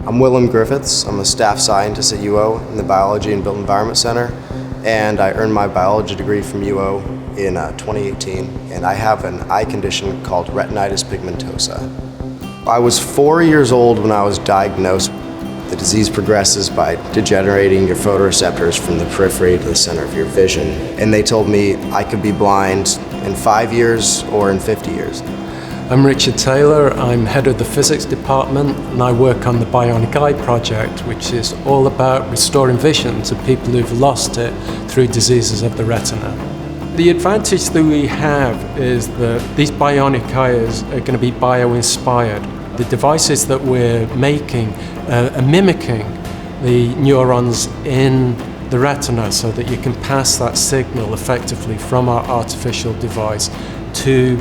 I'm Willem Griffiths. I'm a staff scientist at UO in the Biology and Built Environment Center, and I earned my biology degree from UO in 2018, and I have an eye condition called retinitis pigmentosa. I was 4 years old when I was diagnosed. The disease progresses by degenerating your photoreceptors from the periphery to the center of your vision, and they told me I could be blind in 5 years or in 50 years. I'm Richard Taylor. I'm head of the physics department, and I work on the Bionic Eye project, which is all about restoring vision to people who've lost it through diseases of the retina. The advantage that we have is that these bionic eyes are going to be bio-inspired. The devices that we're making are mimicking the neurons in the retina so that you can pass that signal effectively from our artificial device to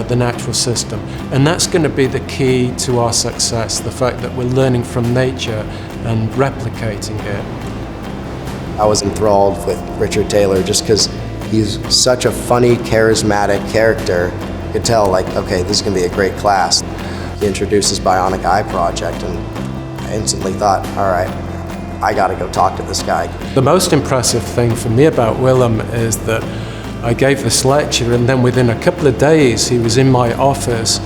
the natural system. And that's going to be the key to our success, the fact that we're learning from nature and replicating it. I was enthralled with Richard Taylor just because he's such a funny, charismatic character. You could tell, like, okay, this is going to be a great class. He introduced his Bionic Eye project, and I instantly thought, all right, I got to go talk to this guy. The most impressive thing for me about Willem is that I gave this lecture, and then within a couple of days he was in my office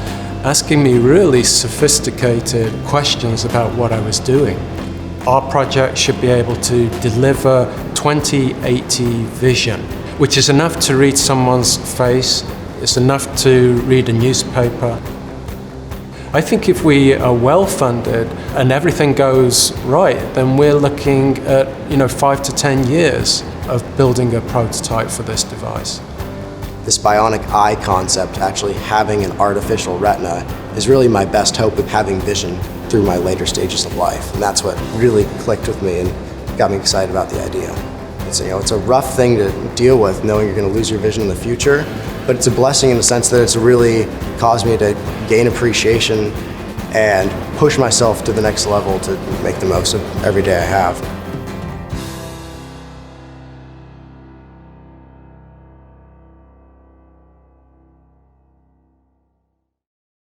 asking me really sophisticated questions about what I was doing. Our project should be able to deliver 20/80 vision, which is enough to read someone's face, it's enough to read a newspaper. I think if we are well funded and everything goes right, then we're looking at 5 to 10 years of building a prototype for this device. This bionic eye concept, actually having an artificial retina, is really my best hope of having vision through my later stages of life. And that's what really clicked with me and got me excited about the idea. It's a rough thing to deal with, knowing you're going to lose your vision in the future, but it's a blessing in the sense that it's really caused me to gain appreciation and push myself to the next level to make the most of every day I have.